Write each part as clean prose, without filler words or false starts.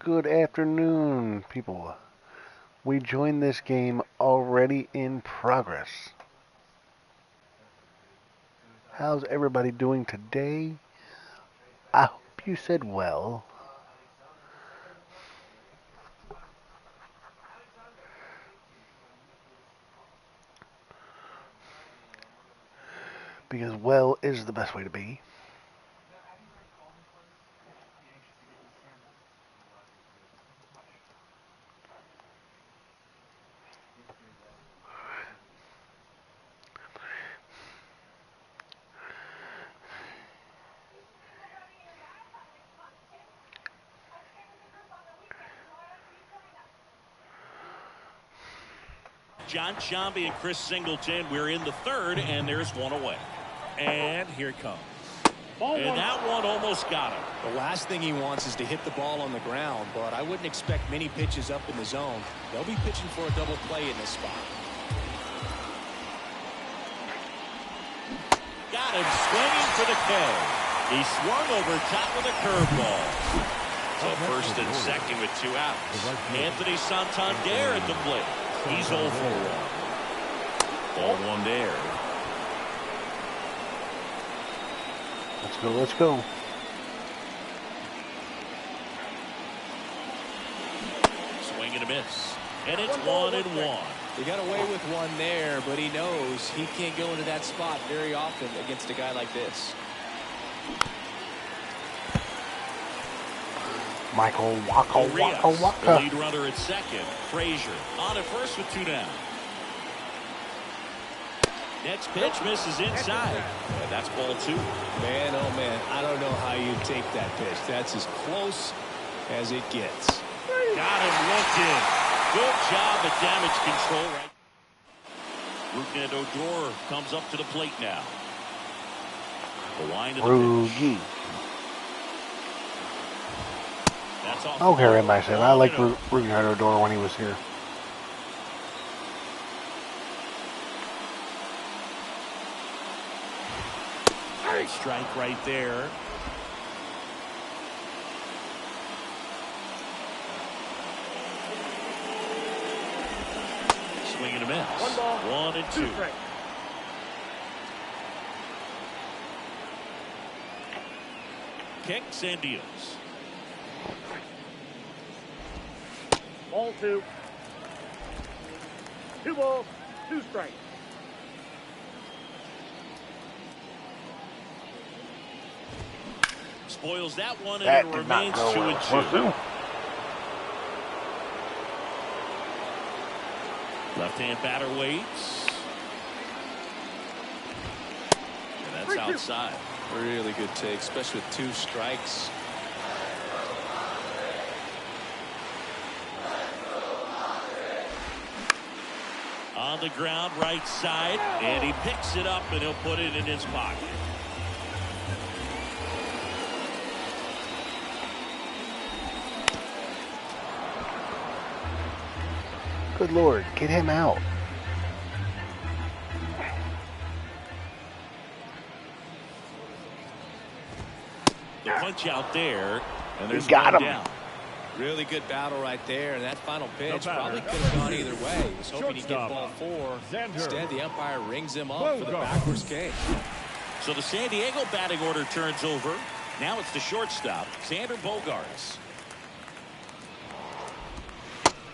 Good afternoon, people. We join this game already in progress. How's everybody doing today? I hope you said well. Because well is the best way to be. John Sciambi and Chris Singleton. We're in the third, and there's one away. And here it comes. And that one almost got him. The last thing he wants is to hit the ball on the ground, but I wouldn't expect many pitches up in the zone. They'll be pitching for a double play in this spot. Got him swinging for the K. He swung over top of the curveball. So first and second with 2 outs. Anthony Santander at the plate. He's 0 for 1. Ball 1 there. Let's go, let's go. Swing and a miss. And it's 1-1. He got away with one there, but he knows he can't go into that spot very often against a guy like this. Michael Waka. The lead runner at second. Frazier on at first with 2 down. Next pitch misses inside. And that's ball 2. Man, oh man, I don't know how you take that pitch. That's as close as it gets. Got him looked in. Good job at damage control. Rougned Odor comes up to the plate now. The wind of the pitch. I don't care what anybody said. I liked Rougned Odor when he was here. Great strike right there. Swing and a miss. 1 and 2. Kicks and deals. Ball 2. 2 balls, 2 strikes. Spoils that one, and it remains 2 and 2. Left-hand batter waits. And that's outside. Really good take, especially with 2 strikes. On the ground, right side, and he picks it up, and he'll put it in his pocket. Good Lord, get him out. The punch out there, and there's got one him. down. Really good battle right there, and that final pitch probably could have gone either way. He was hoping he'd get ball 4. Instead, the umpire rings him up for the backwards K. So the San Diego batting order turns over. Now it's the shortstop, Xander Bogaerts.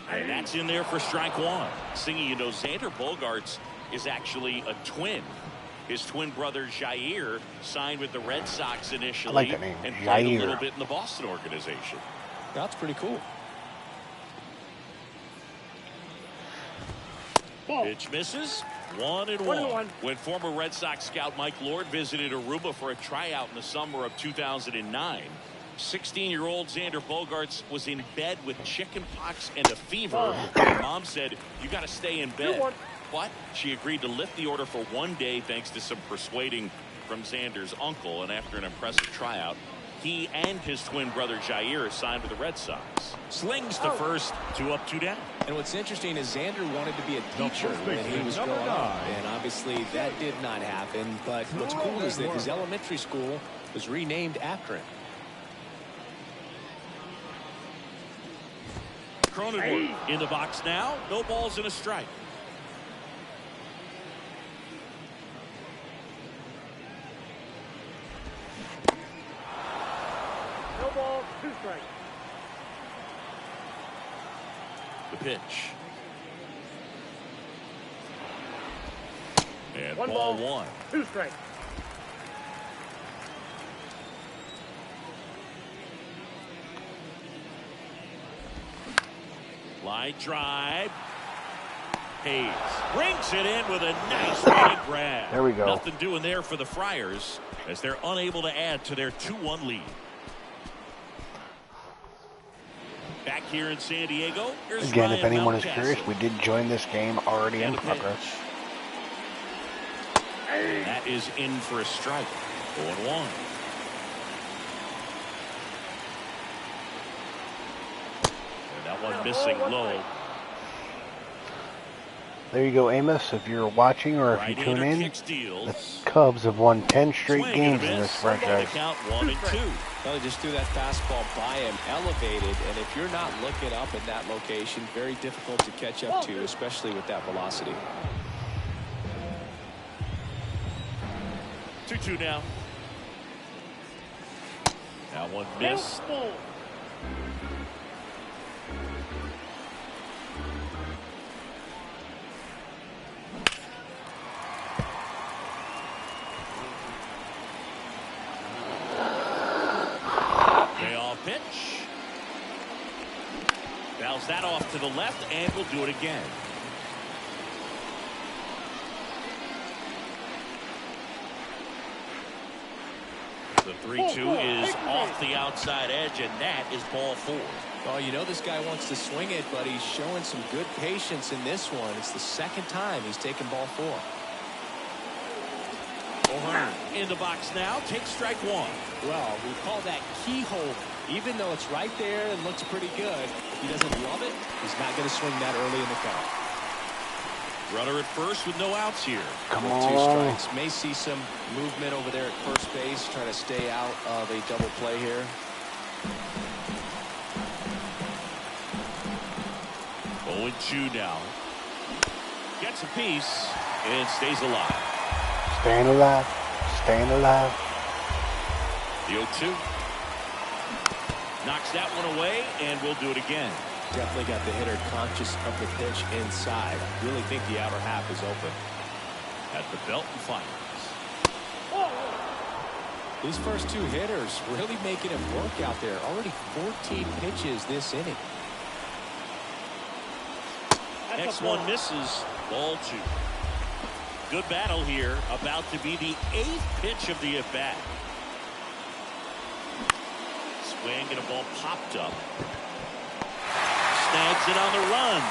And that's in there for strike 1. Singing, you know, Xander Bogaerts is actually a twin. His twin brother Jair signed with the Red Sox initially. I like that name, and played Jair. a little bit in the Boston organization. That's pretty cool. Pitch misses. 1-1. When former Red Sox scout Mike Lord visited Aruba for a tryout in the summer of 2009, 16-year-old Xander Bogaerts was in bed with chicken pox and a fever. Her mom said, "You got to stay in bed." But she agreed to lift the order for 1 day thanks to some persuading from Xander's uncle. And after an impressive tryout, he and his twin brother Jair signed with the Red Sox. Slings to first, 2 up, 2 down. And what's interesting is Xander wanted to be a teacher when he was growing up, and obviously that did not happen. But what's cool is that his elementary school was renamed after him. Cronenworth in the box now. No balls and a strike. No ball, 2 strikes. The pitch. And 1 ball ball, 1. 2 strikes. Line drive. Hayes brings it in with a nice running grab. There we go. Nothing doing there for the Friars as they're unable to add to their 2-1 lead. Back here in San Diego. Again, if anyone is curious, we did join this game already in progress. And that is in for a strike. 0-1. And that one missing low. There you go, Amos. If you're watching or if you tune in, the Cubs have won 10 straight games in this franchise. Count 1-2. Well, he just threw that fastball by him, elevated, and if you're not looking up in that location, very difficult to catch up to, especially with that velocity. 2-2 now. That one missed. Payoff pitch. Fouls that off to the left, and we'll do it again. The 3-2 is off the outside edge, and that is ball 4. Well, you know this guy wants to swing it, but he's showing some good patience in this one. It's the second time he's taken ball 4. O'Hearn in the box now. Takes strike 1. Well, we call that keyhole. Even though it's right there and looks pretty good, if he doesn't love it, he's not going to swing that early in the count. Runner at first with no outs here. Come With on. 2 strikes. May see some movement over there at first base, trying to stay out of a double play here. 0-2 now. Gets a piece and stays alive. Staying alive. Staying alive. The 0-2. Knocks that one away, and we'll do it again. Definitely got the hitter conscious of the pitch inside. Really think the outer half is open. At the belt and finals. These first 2 hitters really making it work out there. Already 14 pitches this inning. Next one misses. Ball 2. Good battle here. About to be the 8th pitch of the at-bat. Swing and a ball popped up. Snags it on the run.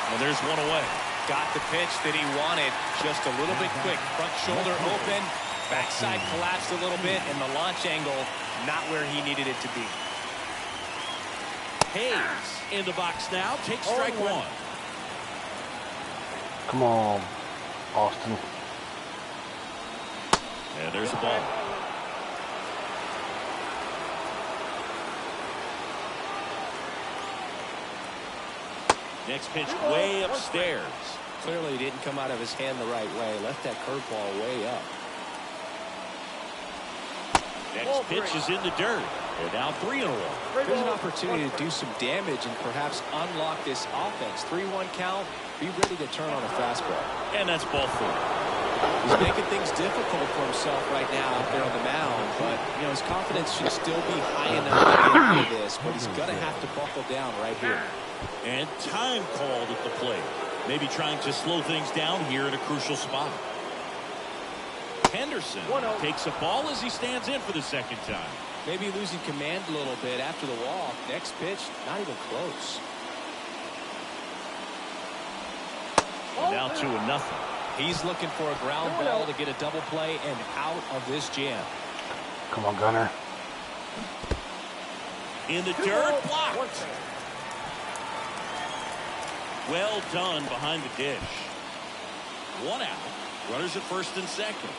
And there's one away. Got the pitch that he wanted. Just a little bit quick. Front shoulder open. Backside collapsed a little bit. And the launch angle not where he needed it to be. Hayes in the box now. Takes strike 1. Come on, Austin. And there's a ball. Next pitch way upstairs. Clearly he didn't come out of his hand the right way. Left that curveball way up. Next pitch is in the dirt. They're now 3 in a row. There's an opportunity to do some damage and perhaps unlock this offense. 3-1 count. Be ready to turn on a fastball. And that's ball 4. He's making things difficult for himself right now out there on the mound, but you know his confidence should still be high enough to get out of this, but he's going to have to buckle down right here. And time called at the plate. Maybe trying to slow things down here in a crucial spot. Henderson takes a ball as he stands in for the second time. Maybe losing command a little bit after the walk. Next pitch, not even close. And now 2-0. He's looking for a ground ball to get a double play and out of this jam. Come on, Gunner. In the dirt, blocked. Well done behind the dish. 1 out. Runners at first and second.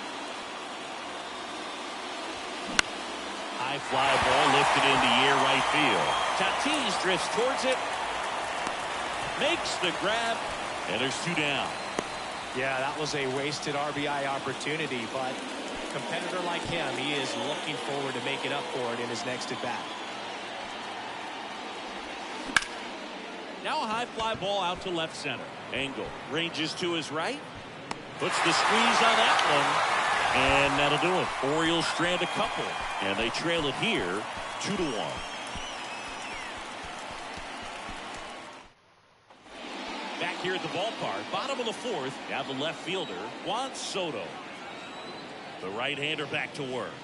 High fly ball lifted in the air right field. Tatis drifts towards it. Makes the grab, and there's 2 down. Yeah, that was a wasted RBI opportunity, but a competitor like him, he is looking forward to making up for it in his next at bat. Now a high fly ball out to left center. Engel ranges to his right. Puts the squeeze on that one. And that'll do it. Orioles strand a couple. And they trail it here 2-1. Back here at the ballpark. Bottom of the 4th. Now the left fielder, Juan Soto. The right-hander back to work.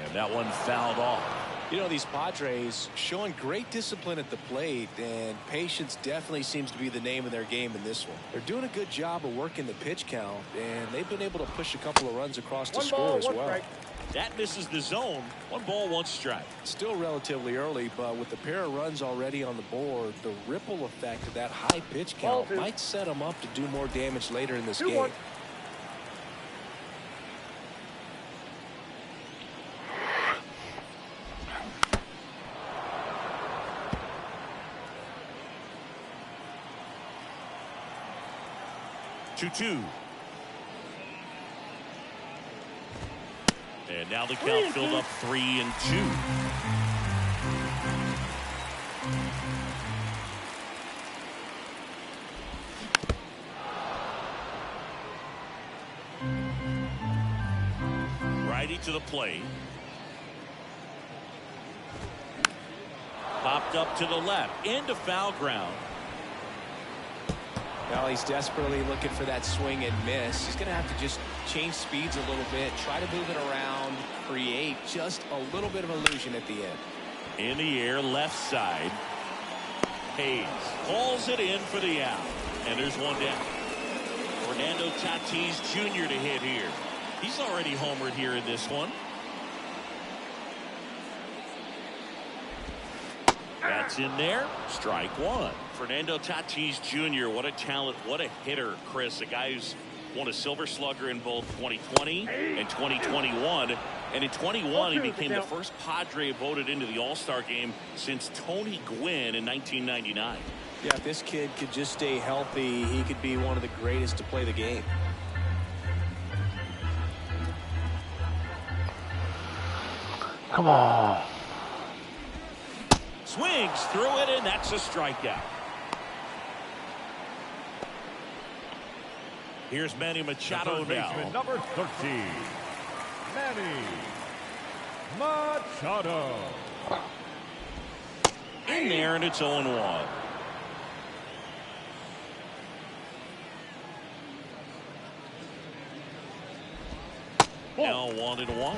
And that one fouled off. You know, these Padres showing great discipline at the plate, and patience definitely seems to be the name of their game in this one. They're doing a good job of working the pitch count, and they've been able to push a couple of runs across to score as well. Strike. That misses the zone. 1 ball, 1 strike. Still relatively early, but with a pair of runs already on the board, the ripple effect of that high pitch count might set them up to do more damage later in this game. 2-1. And now the count filled up 3-2. Righty to the plate. Popped up to the left into foul ground. Well, he's desperately looking for that swing and miss. He's going to have to just change speeds a little bit, try to move it around, create just a little bit of illusion at the end. In the air, left side. Hayes calls it in for the out. And there's 1 down. Fernando Tatis Jr. to hit here. He's already homered here in this one. That's in there. Strike 1. Fernando Tatis Jr. What a talent. What a hitter, Chris. A guy who's won a Silver Slugger in both 2020 and 2021. And in 21, he became the first Padre voted into the All-Star game since Tony Gwynn in 1999. Yeah, if this kid could just stay healthy, he could be one of the greatest to play the game. Come on. Swings through it, and that's a strikeout. Here's Manny Machado now. Number 13, Manny Machado. In there, and it's 0-1. Now 1-1.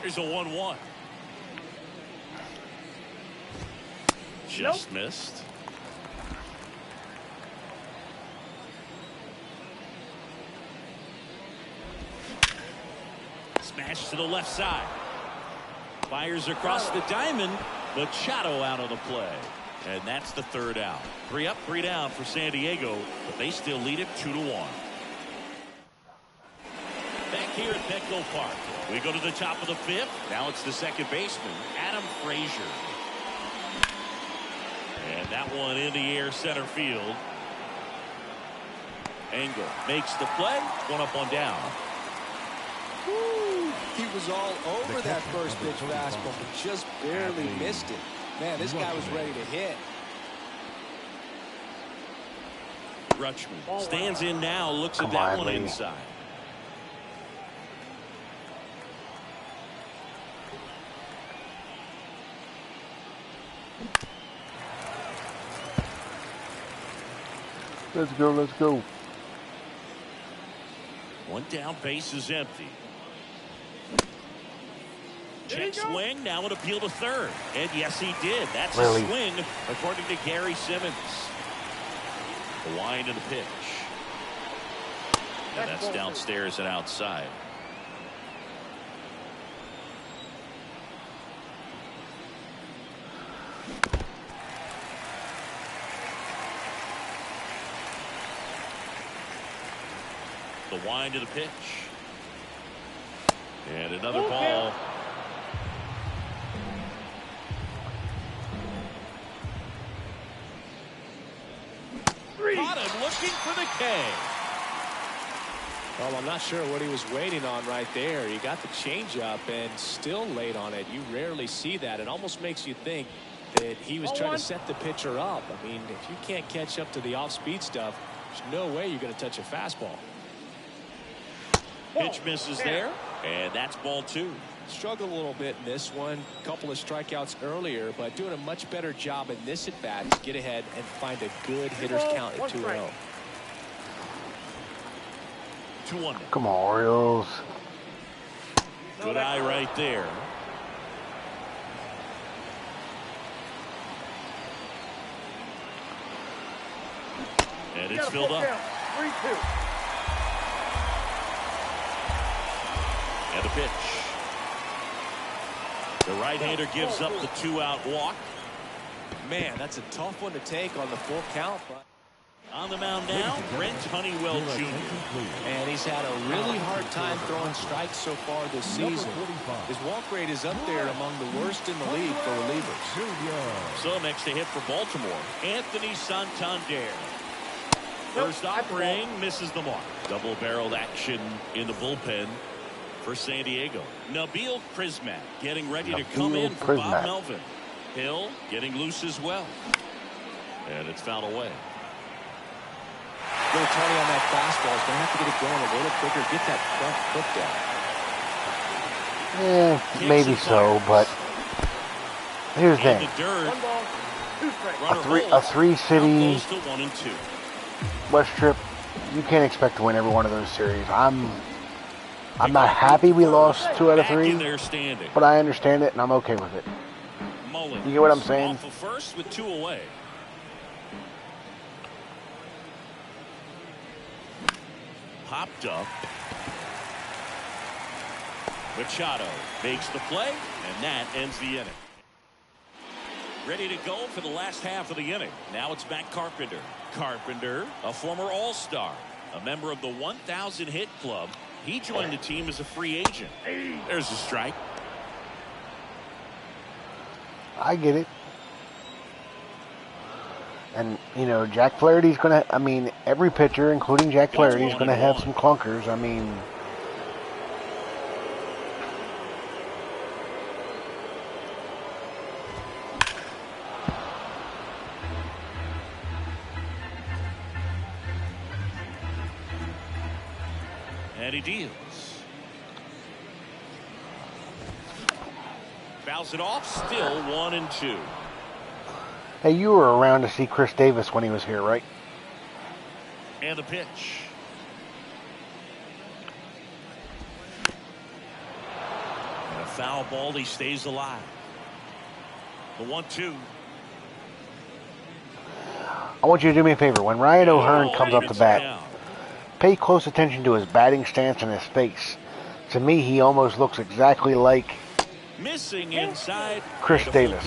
Here's a 1-1. Just missed. Smash to the left side. Fires across the diamond. Machado out of the play. And that's the 3rd out. 3 up, 3 down for San Diego, but they still lead it 2-1. Back here at Petco Park, we go to the top of the 5th. Now it's the second baseman, Adam Frazier. And that one in the air center field. Engel makes the play. 1 up, 1 down. Woo, he was all over that first pitch fastball, but just barely missed it. Man, this guy was ready to hit. Rutschman stands in now, looks at that one inside. Let's go, let's go. 1 down, base is empty. Check swing, now an appeal to 3rd. And yes, he did. That's a swing, according to Gary Simmons. The wind of the pitch. And that's downstairs and outside. The wind of the pitch. And another ball. looking for the K. Well, I'm not sure what he was waiting on right there. He got the changeup and still late on it. You rarely see that. It almost makes you think that he was trying to set the pitcher up. I mean, if you can't catch up to the off-speed stuff, there's no way you're going to touch a fastball. Pitch misses there, and that's ball 2. Struggled a little bit in this one. Couple of strikeouts earlier, but doing a much better job in this at-bat to get ahead and find a good hitter's count at 2-0. 2-1. Come on, Orioles. Good eye right there. And it's filled up. 3-2. And a pitch. The right-hander gives up the 2-out walk. Man, that's a tough one to take on the full count. But on the mound now, Brent Honeywell Jr. And he's had a really hard time throwing strikes so far this season. His walk rate is up there among the worst in the league for relievers. So next to hit for Baltimore, Anthony Santander. First offering, misses the mark. Double-barreled action in the bullpen for San Diego. Nabil Prismat getting ready to come in for Bob Melvin. Hill getting loose as well. And it's fouled away. Little Tony on that fastball is going to have to get it going a little quicker. Get that front foot down. Maybe so, but here's the thing. A three-city West Trip, you can't expect to win every one of those series. I'm not happy we lost 2 out of 3, but I understand it and I'm okay with it. You get what I'm saying? Off of first with 2 away. Popped up. Machado makes the play, and that ends the inning. Ready to go for the last half of the inning. Now it's Matt Carpenter. Carpenter, a former All-Star, a member of the 1,000 hit club. He joined the team as a free agent. There's a strike. I get it. And, you know, Jack Flaherty's going to, I mean, every pitcher, including Jack Flaherty, is going to have some clunkers. I mean, and he deals. Fouls it off, still 1-2. hey, you were around to see Chris Davis when he was here, right? And the pitch. And a foul ball, he stays alive. The 1-2. I want you to do me a favor. When Ryan O'Hearn comes up to bat, pay close attention to his batting stance and his face. To me, he almost looks exactly like missing inside Chris Davis.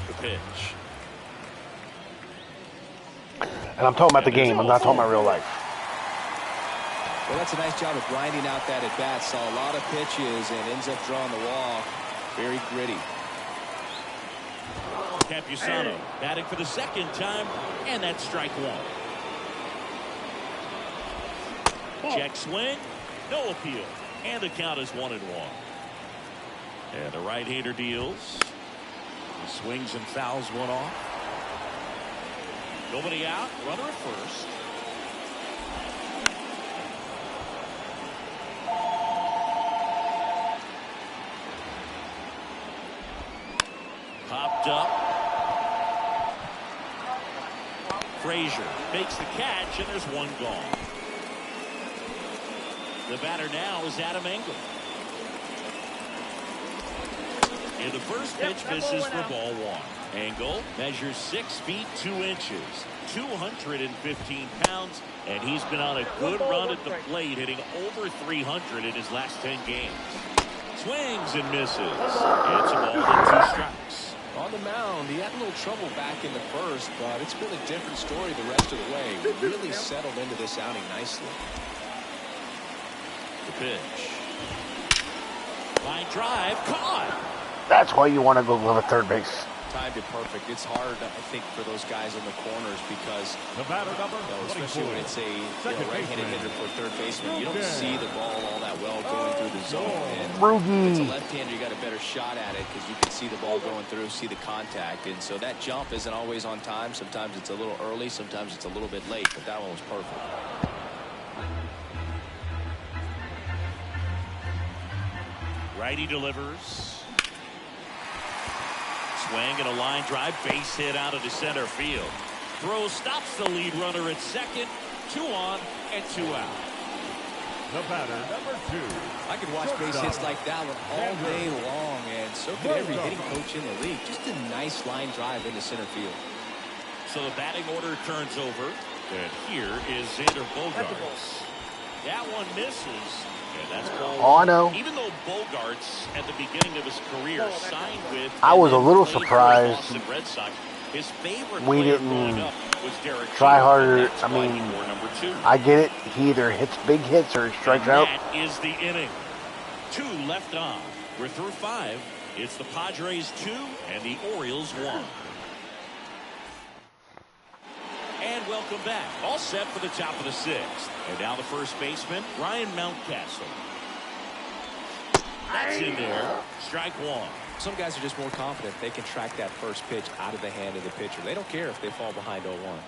The pitch. And I'm talking about the game. I'm not talking about real life. Well, that's a nice job of grinding out that at bat. Saw a lot of pitches and ends up drawing the walk. Very gritty. Campusano batting for the second time, and that's strike 1. Check swing, no appeal, and the count is 1-1. And the right-hander deals. He swings and fouls one off. Nobody out, runner at first. Popped up. Frazier makes the catch, and there's one gone. The batter now is Adam Engel. And the first pitch misses for ball 1. Engel measures 6 feet 2 inches, 215 pounds, and he's been on a good run at the plate, hitting over 300 in his last 10 games. Swings and misses. It's a ball and 2 strikes. On the mound, he had a little trouble back in the first, but it's been a different story the rest of the way. He really settled into this outing nicely. The pitch. Line drive, caught. That's why you want to go live at third base. timed it perfect. It's hard, I think, for those guys in the corners because, especially when it's a right-handed hitter for third baseman, you don't see the ball all that well going through the zone. And if it's a left-hander, you got a better shot at it because you can see the ball going through, see the contact. And so that jump isn't always on time. Sometimes it's a little early, sometimes it's a little bit late, but that one was perfect. Righty delivers. Swing and a line drive, base hit out of the center field. Throw stops the lead runner at second. 2 on and 2 out. The batter, number 2. I could watch base hits like that one all day long, and so could every hitting coach in the league. Just a nice line drive into center field. So the batting order turns over. And here is Xander Bogaerts. That one misses. And that's ball. Oh, I know. Even though Bogaerts at the beginning of his career signed with, I was a little surprised Red Sox, his favorite we player didn't growing up was Derek try Jeter, harder. and that's I why mean, he wore number 2. I get it. He either hits big hits or he strikes out. That is the inning. 2 left on. We're through 5. It's the Padres 2 and the Orioles 1. And welcome back. All set for the top of the 6th. And now the first baseman, Ryan Mountcastle. That's in there. Strike 1. Some guys are just more confident they can track that first pitch out of the hand of the pitcher. They don't care if they fall behind 0-1.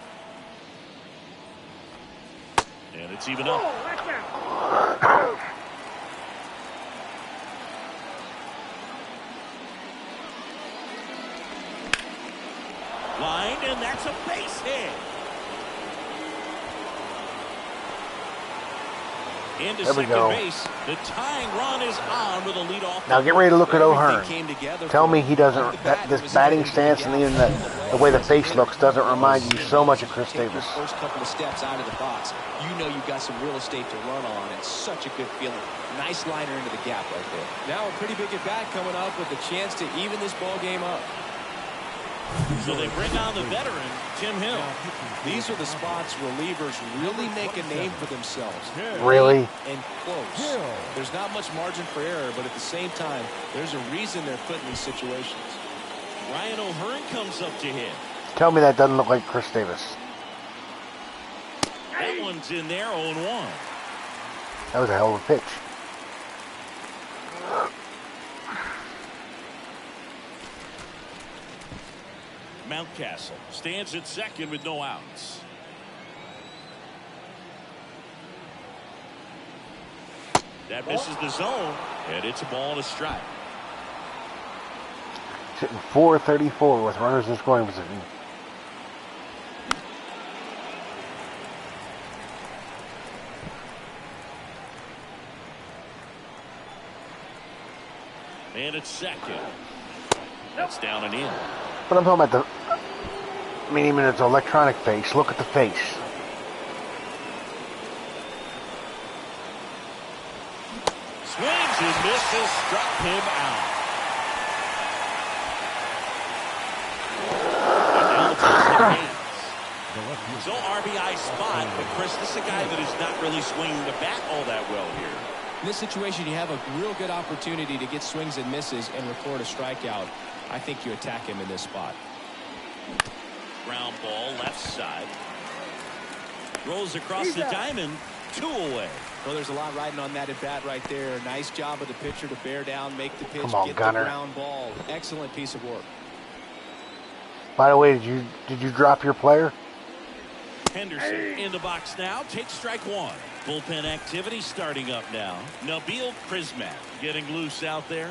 And it's even up. Line, and that's a base hit. Into There we second go. base. The tying run is on with a leadoff. Now get ready to look at O'Hearn. Tell me he doesn't. This batting stance and even the way the face looks doesn't remind you so much of Chris Davis. First couple of steps out of the box, you know you've got some real estate to run on, and such a good feeling. Nice liner into the gap right there. Now a pretty big at bat coming up with a chance to even this ball game up. So they bring on the veteran, Tim Hill. These are the spots relievers really make a name for themselves. Really? And close. There's not much margin for error, but at the same time, there's a reason they're put in these situations. Ryan O'Hearn comes up to hit. Tell me that doesn't look like Chris Davis. That one's in there, 0-1. That was a hell of a pitch. Mountcastle stands at second with no outs. That misses the zone, and it's a ball and a strike. Sitting 434 with runners in scoring position. And it's second. That's down and in. But I'm talking about the. I mean, even it's an electronic face. Look at the face. Swings and misses, struck him out. And now the first game. So RBI spot, but Chris, this is a guy that is not really swinging the bat all that well here. In this situation, you have a real good opportunity to get swings and misses and record a strikeout. I think you attack him in this spot. Ground ball, left side. Rolls across the diamond, 2 away. Well, there's a lot riding on that at bat right there. Nice job of the pitcher to bear down, make the pitch, Come on, get Gunner. the ground ball. Excellent piece of work. By the way, did you drop your player? Henderson in the box now, takes strike 1. Bullpen activity starting up now. Nabil Prismac getting loose out there.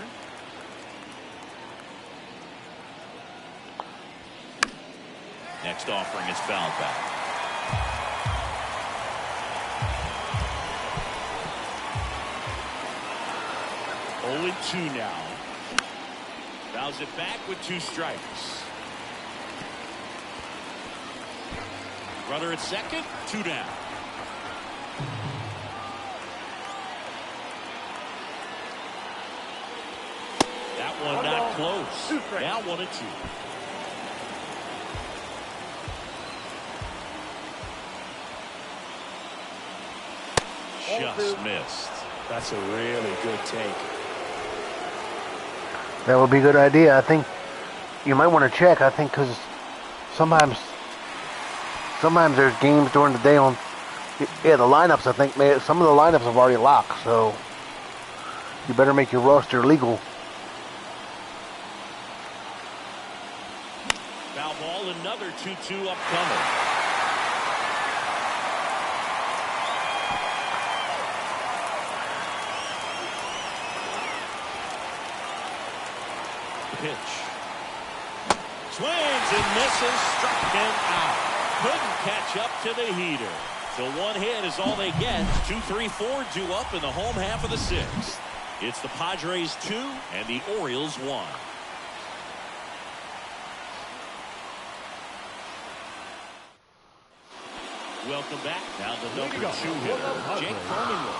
Next offering is fouled back. Oh, 2 now. Fouls it back with 2 strikes. Runner at second, 2 down. That one not close. Now 1-2. Just missed. That's a really good take. That would be a good idea, I think. you might want to check. I think because sometimes there's games during the day on. Yeah, the lineups. I think some of the lineups have already locked, so you better make your roster legal. Foul ball, another 2-2 upcoming. Pitch. Swings and misses, struck him out. Couldn't catch up to the heater. So one hit is all they get. 2-3-4 due up in the home half of the sixth. It's the Padres 2 and the Orioles 1. Welcome back. Now the number 2 hitter, Jake Kremer.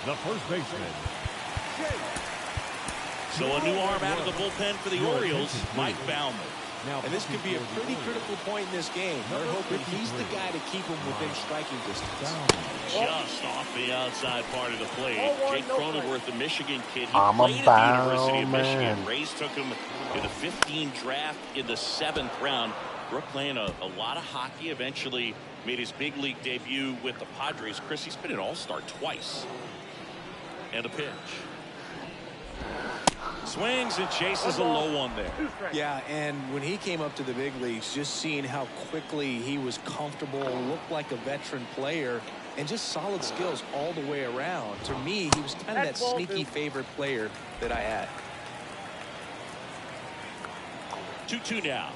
The first baseman. So a new arm out of the bullpen for the Orioles, Mike Baumann. And this could be a pretty critical point in this game. They're hoping he's the guy to keep him within striking distance. Just off the outside part of the plate. Jake Cronenworth, the Michigan kid. He I'm played a at the University of man. Michigan. Rays took him in the 15 draft in the 7th round. Grew up playing a lot of hockey. Eventually made his big league debut with the Padres. Chris, he's been an all-star twice. And a pitch. Swings and chases a low one there. Yeah, and when he came up to the big leagues, just seeing how quickly he was comfortable, looked like a veteran player, and just solid skills all the way around. To me, he was kind of that sneaky favorite player that I had. 2-2 now.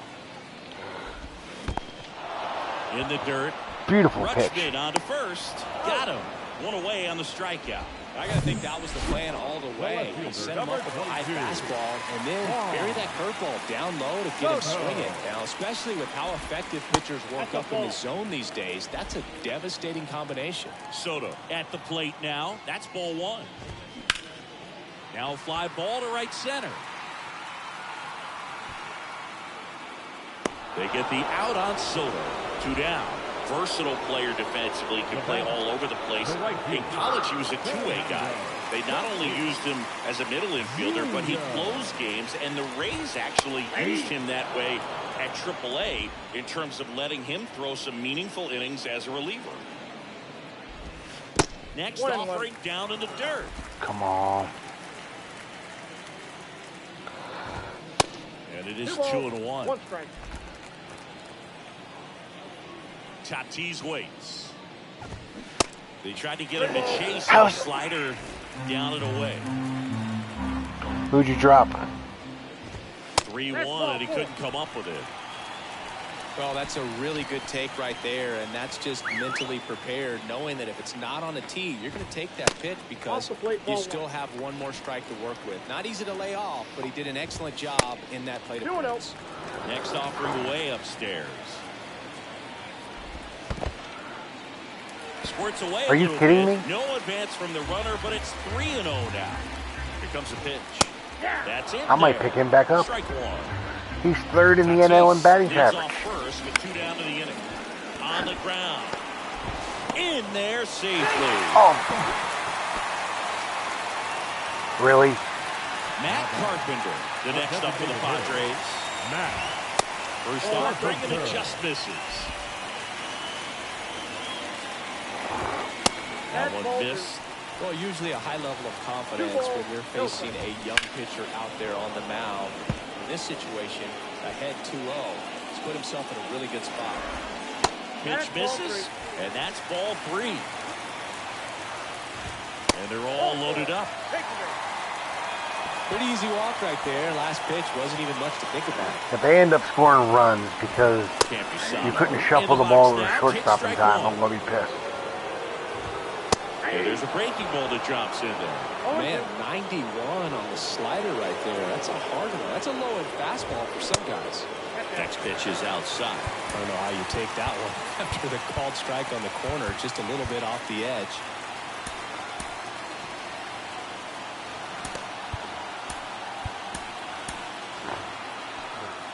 In the dirt. Beautiful pitch. Rutschman on to first. Got him. One away on the strikeout. I got to think that was the plan all the way. You set him up with a high fastball and then bury that curveball down low to get him swinging. Now, especially with how effective pitchers work up in the zone these days, that's a devastating combination. Soto at the plate now. That's ball 1. Now a fly ball to right center. They get the out on Soto. 2 down. Versatile player defensively, can play all over the place. In college, he was a two-way guy. They not only used him as a middle infielder, but he closed games, and the Rays actually used him that way at AAA in terms of letting him throw some meaningful innings as a reliever. Next offering down in the dirt. Come on. And it is 2-1. 1 strike. Tatis waits. They tried to get him to chase a slider down and away. Who'd you drop? 3-1, and he couldn't come up with it. Well, that's a really good take right there, and that's just mentally prepared, knowing that if it's not on the tee, you're going to take that pitch because you still have one more strike to work with. Not easy to lay off, but he did an excellent job in that plate appearance. Next offering away upstairs. Squirts away. Are you kidding me? No advance from the runner, but it's 3-0 now. Here comes a pitch. That's it. I might pick him back up. Strike 1. He's 3rd in the NL in batting average. Off first with 2 down to the inning. On the ground. In there safely. Oh. Really? Matt Carpenter, the next up for the Padres. Matt. First offering and it just misses. That one missed. Well, usually a high level of confidence when you're facing a young pitcher out there on the mound. In this situation, ahead 2-0, he's put himself in a really good spot. Pitch misses, and that's ball 3. And they're all loaded up. Pretty easy walk right there. Last pitch wasn't even much to think about. If they end up scoring runs because you couldn't shuffle the ball to the shortstop in time, I'm going to be pissed. And there's a breaking ball that drops in there. Man, 91 on the slider right there. That's a hard one. That's a low-end fastball for some guys. Next pitch is outside. I don't know how you take that one after the called strike on the corner. Just a little bit off the edge.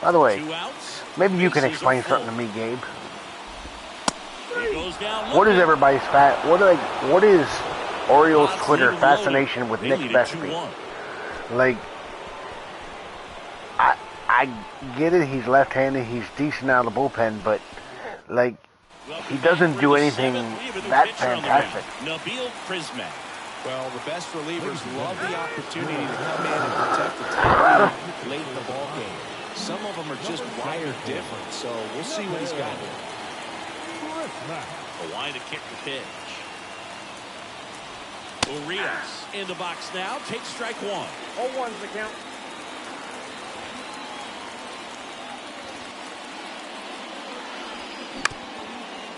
By the way, 2 outs. maybe you can explain something to me, Gabe. Goes down what is everybody's what is Orioles Twitter fascination with Nick Vespi? Like, I I get it. He's left-handed. He's decent out of the bullpen, but like he doesn't do anything that fantastic. Well, the best relievers love the opportunity to come in and protect the top late in the ball game. Some of them are just wired different, so we'll see what he's got here. A line to kick the pitch. Orioles in the box now. Takes strike one. 0-1's the count.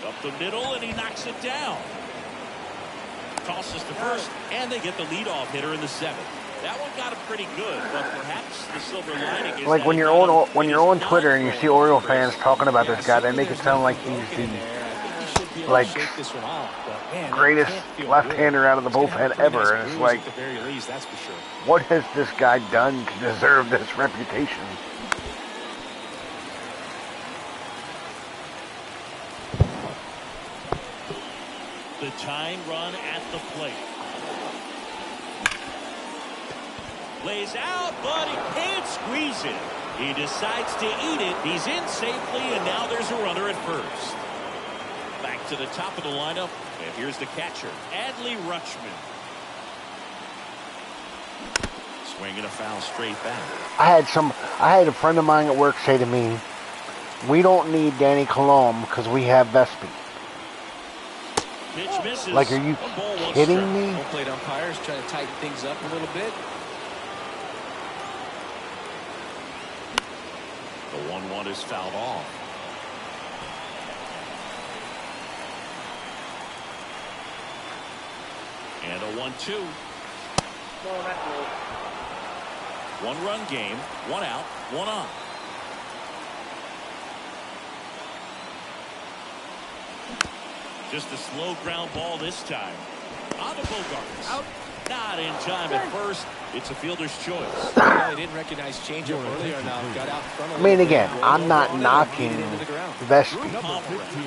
Up the middle, and he knocks it down. Tosses to first, and they get the leadoff hitter in the seventh. That one got him pretty good, but perhaps the silver lining is like when you're on Twitter and you see Oriole fans talking about this guy, they make it sound like he's the greatest left-hander out of the bullpen ever, and it's like, what has this guy done to deserve this reputation? The tying run at the plate. Lays out, but he can't squeeze it. He decides to eat it. He's in safely, and now there's a runner at first. Back to the top of the lineup, and here's the catcher, Adley Rutschman. Swinging a foul straight back. I had a friend of mine at work say to me, "We don't need Danny Colomb because we have Vespi." Pitch misses. Like, are you kidding me? Home plate umpires trying to tighten things up a little bit. The 1-1 is fouled off. And a 1-2. One-run game, one out, one on. Just a slow ground ball this time. On to Bogarts. Out. Not in time at first. It's a fielder's choice. They didn't recognize changeup earlier. Now got out front. I mean, again, I'm not knocking Vespi.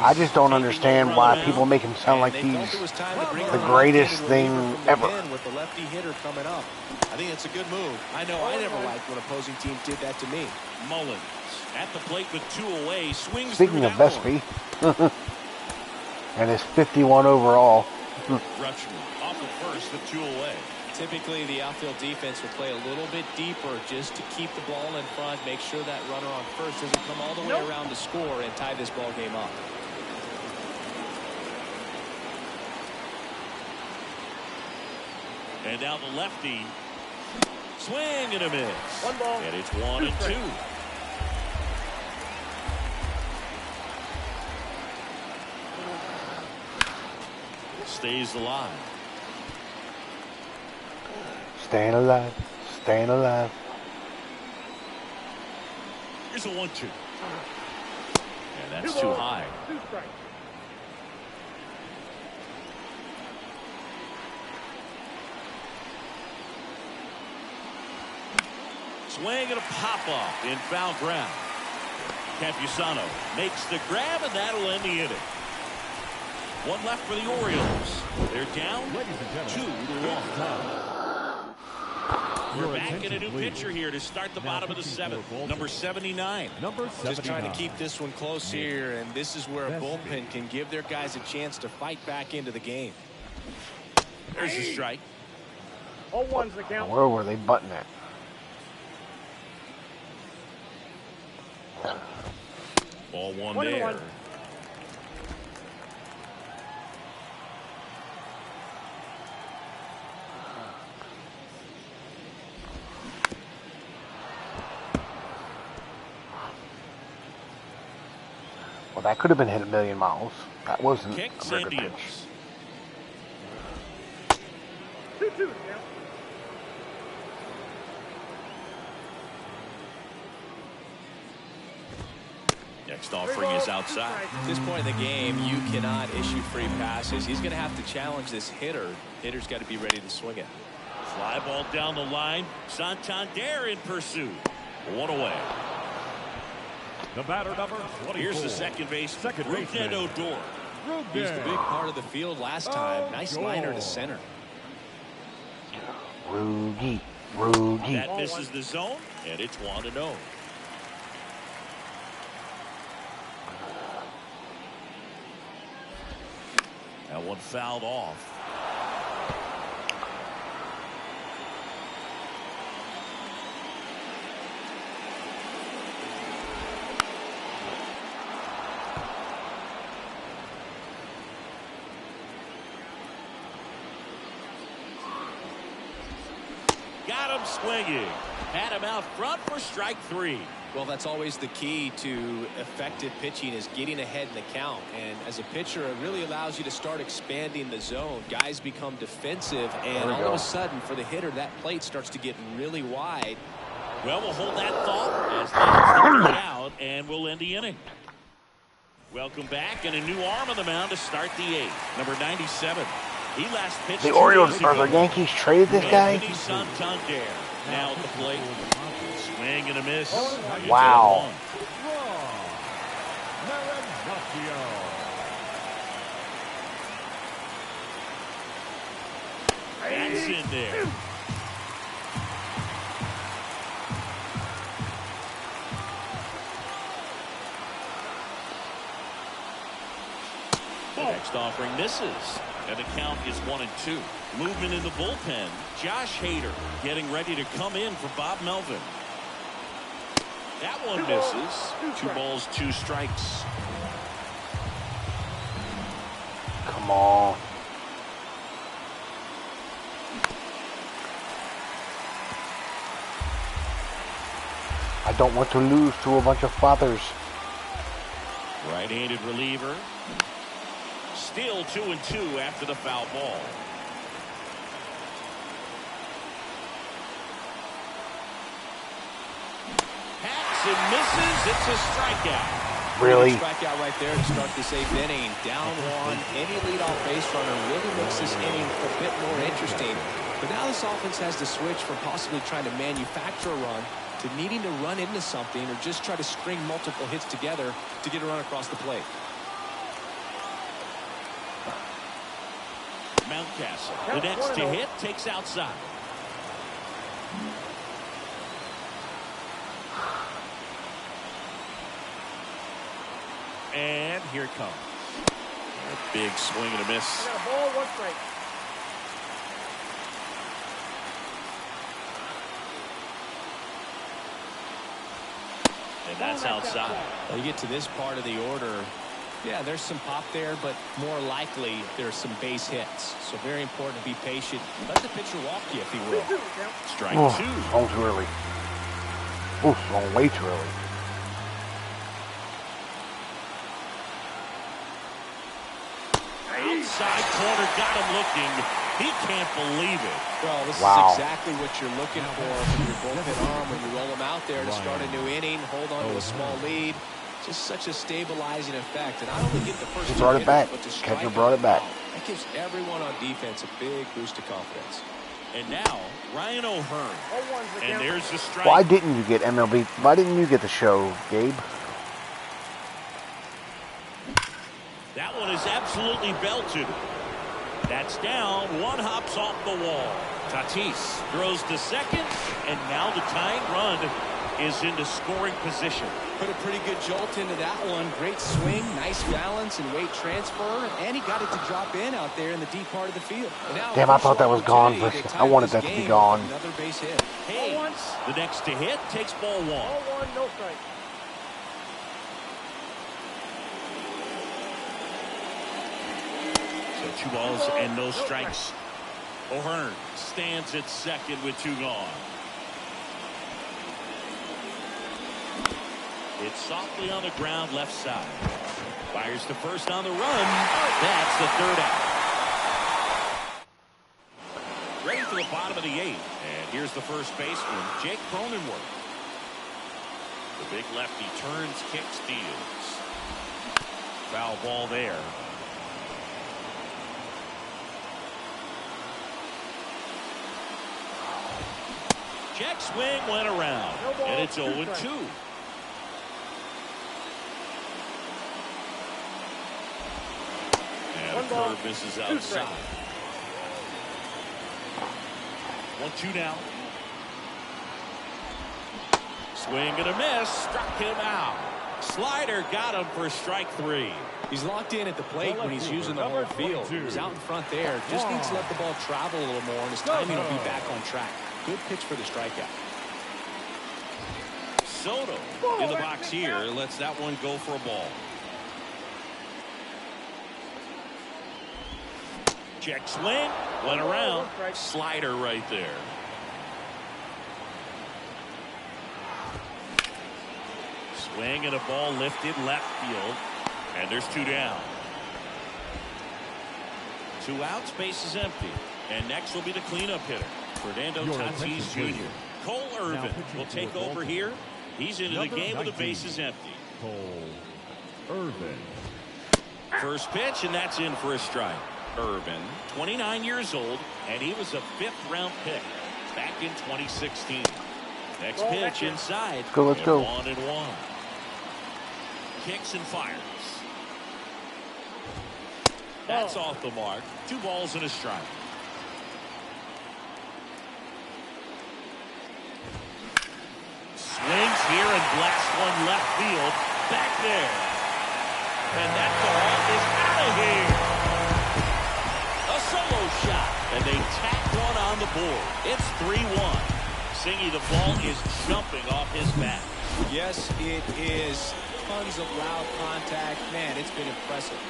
I just don't understand why people make him sound like he's the greatest thing ever. With the lefty hitter coming up, I think it's a good move. I know I never liked when opposing teams did that to me. Mullins at the plate with two away. Swings. Speaking of Vespi, and his 51 overall. Rutschman off of first with two away. Typically, the outfield defense will play a little bit deeper just to keep the ball in front, make sure that runner on first doesn't come all the way around to score and tie this ball game up. And now the lefty. Swing and a miss. 1 ball. And it's 1-2. Stays alive. Staying alive. Staying alive. Here's a 1-2. And that's too high. 2 strikes. Swing and a pop-off in foul ground. Campusano makes the grab, and that'll end the inning. One left for the Orioles. They're down 2-1. We're back in a new pitcher here to start the bottom of the seventh. Number 79. Just trying to keep this one close here, and this is where a bullpen can give their guys a chance to fight back into the game. There's a strike. 0-1's the count. Where were they butting at? Ball one 1-1. there. Well, that could have been hit a million miles. That wasn't a very good pitch. 2-2 the count. Next offering is outside. At this point in the game, you cannot issue free passes. He's going to have to challenge this hitter. Hitter's got to be ready to swing it. Fly ball down the line. Santander in pursuit. One away. The batter number 24. Here's the second baseman, Rougned Odor. He's the big part of the field last time. Nice liner to center. Rugi. That misses the zone, and it's 1-0. one fouled off. Got him swinging. Had him out front for strike 3. Well, that's always the key to effective pitching, is getting ahead in the count. And as a pitcher, it really allows you to start expanding the zone. Guys become defensive, and all of a sudden, for the hitter, that plate starts to get really wide. Well, we'll hold that thought as they get out, and we'll end the inning. Welcome back, and a new arm on the mound to start the 8th. Number 97. He last pitched the Orioles or the Yankees traded this guy. Now at the plate. Swing and a miss. Wow. That's in there. The next offering misses. And the count is 1-2. Movement in the bullpen. Josh Hader getting ready to come in for Bob Melvin. That one misses. 2 balls, 2 strikes. Come on. I don't want to lose to a bunch of fathers. Right-handed reliever. Still 2-2 after the foul ball. Hacks and misses. It's a strikeout. Really? Strikeout right there to start this 8th inning. Down 1. Any leadoff base runner really makes this inning a bit more interesting. But now this offense has to switch from possibly trying to manufacture a run to needing to run into something or just try to string multiple hits together to get a run across the plate. Mountcastle, the next to hit, takes outside. And here it comes. A big swing and a miss. Got a ball, 1 strike. And that's outside. Well, you get to this part of the order. Yeah, there's some pop there, but more likely there's some base hits. So very important to be patient. Let the pitcher walk you, if he will. Strike 2. Oh, too early. Oh, swung way too early. Outside corner, got him looking. He can't believe it. Well, this is exactly what you're looking for from your bullpen arm when you roll him out there to start a new inning, hold on to a small lead. Just such a stabilizing effect. And not only get the first He brought it back. but to Catcher brought it back. That gives everyone on defense a big boost of confidence. And now, Ryan O'Hearn. And there's the strike. Why didn't you get MLB? Why didn't you get the show, Gabe? That one is absolutely belted. That's down. 1 hops off the wall. Tatis throws to second, and now the tying run is into scoring position. Put a pretty good jolt into that one. Great swing, nice balance and weight transfer, and he got it to drop in out there in the deep part of the field. Damn, I thought that was gone. I wanted that to be gone. Another base hit. Hayes, the next to hit, takes ball 1. Ball 1, no strike. So 2 balls and no strikes. O'Hearn stands at second with 2 gone. It's softly on the ground left side. Fires to first on the run. That's the 3rd out. Ready for the bottom of the 8th. And here's the first baseman, Jake Cronenworth. The big lefty turns, kicks, steals. Foul ball there. Check swing went around. And it's 0-2. And the curve misses outside. 1-2 now. Swing and a miss. Struck him out. Slider got him for strike 3. He's locked in at the plate when he's using the whole field. He's out in front there. Just needs to let the ball travel a little more, and his timing will be back on track. Good pitch for the strikeout. Soto in the box here. Lets that one go for a ball. Check swing. Went around. Slider right there. Swing and a ball lifted left field. And there's 2 down. 2 outs, base is empty. And next will be the cleanup hitter, Fernando Tatis Jr. Cole Irvin will take over here. He's into the game with the bases empty. Cole Irvin. First pitch, and that's in for a strike. Irvin, 29 years old, and he was a 5th-round pick back in 2016. Next pitch inside. Let's go, let's go. 1-1. Kicks and fires. That's off the mark. 2 balls and a strike. Swings here and blasts one left field. Back there. And that ball is out of here. A solo shot. And they tack one on the board. It's 3-1. Singy, the ball is jumping off his bat. Yes, it is. Tons of loud contact. Man, it's been impressive.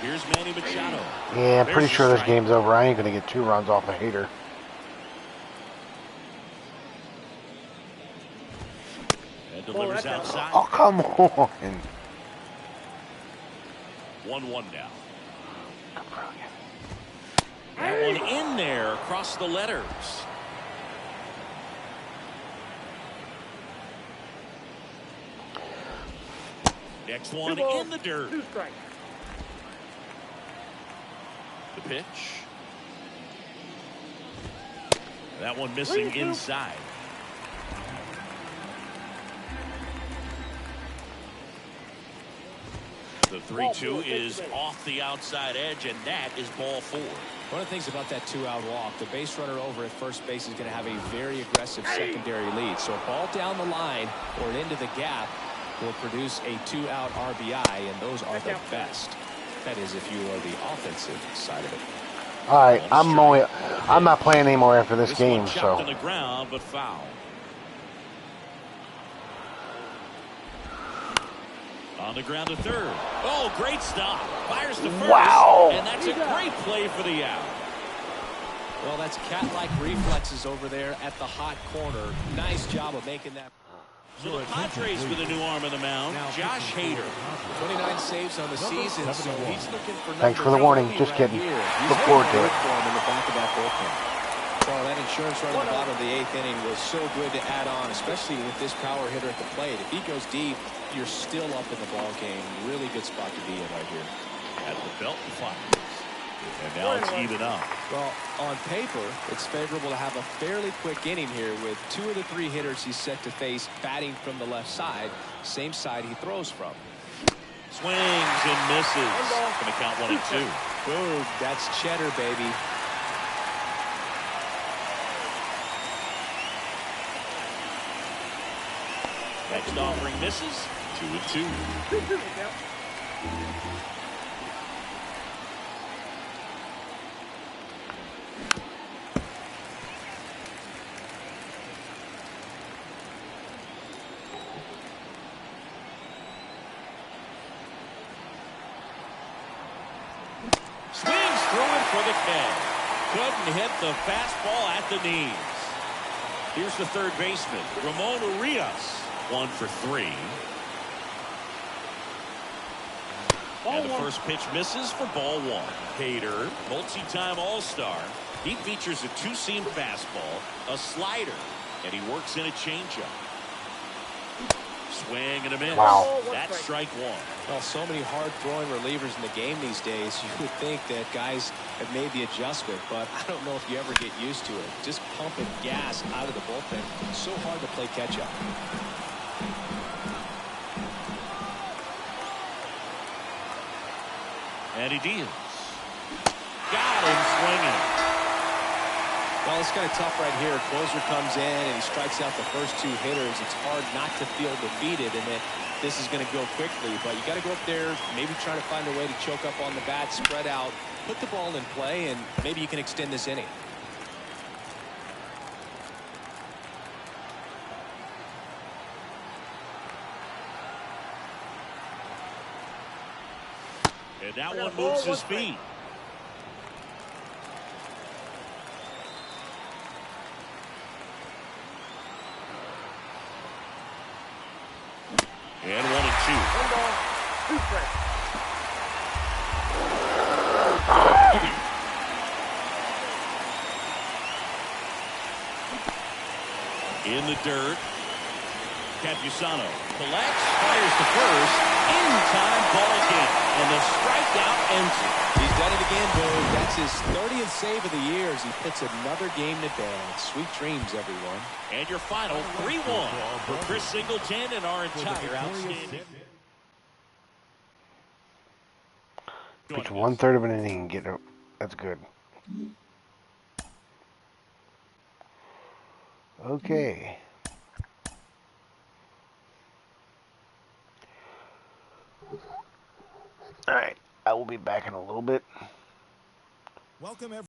Here's Manny Machado. Yeah, I'm pretty sure this game's over. I ain't going to get 2 runs off a hater. And delivers outside. Oh, come on. 1-1 now. That one in there across the letters. Next one in the dirt. 2 strikes. The pitch. That one missing inside. The 3-2 is off the outside edge, and that is ball 4. One of the things about that 2-out walk, the base runner over at first base is going to have a very aggressive secondary lead. So a ball down the line or into the gap will produce a 2-out RBI, and those are the best. That is, if you are the offensive side of it. All right, I'm not playing anymore after this game, so. On the ground, but foul. On the ground to third. Oh, great stop. Fires to first. Wow. And that's a great play for the out. Well, that's cat-like reflexes over there at the hot corner. Nice job of making that. So the Padres with a new arm in the mound, Josh Hader. 29 saves on the season, so he's looking for. Thanks for the warning. Just kidding. Look forward to it. In the back of that bullpen. So that insurance run at the bottom of the 8th inning was so good to add on, especially with this power hitter at the plate. If he goes deep, you're still up in the ball game. Really good spot to be in right here. At the belt fires. And now it's even up. Well, on paper, it's favorable to have a fairly quick inning here with 2 of the 3 hitters he's set to face batting from the left side, same side he throws from. Swings and misses. Going to count 1-2. Boom, that's cheddar, baby. Next offering misses. 2-2. Swings through it for the catch. Couldn't hit the fastball at the knees. Here's the third baseman, Ramon Urias. 1 for 3. And the first pitch misses for ball 1. Hader, multi-time All-Star. He features a 2-seam fastball, a slider, and he works in a changeup. Swing and a miss. Wow. That's strike 1. Well, so many hard-throwing relievers in the game these days. You would think that guys have made the adjustment, but I don't know if you ever get used to it. Just pumping gas out of the bullpen. It's so hard to play catch-up. And he deals. Got him swinging. Well, it's kind of tough right here. Closer comes in and he strikes out the first two hitters. It's hard not to feel defeated and that this is going to go quickly. But you got to go up there, maybe try to find a way to choke up on the bat, spread out, put the ball in play, and maybe you can extend this inning. And that one moves his feet. And 1-2. 1 ball, 2 strikes. In the dirt. Campusano collects, fires to first. In time, ball game. And the strikeout ends it. He's done it again, Boog. That's his 30th save of the year as he puts another game to bed. Sweet dreams, everyone. And your final 3-1 for Chris Singleton and our entire outstanding. Pitch 1/3 of an inning and get it. That's good. Okay. All right. I will be back in a little bit. Welcome, everyone.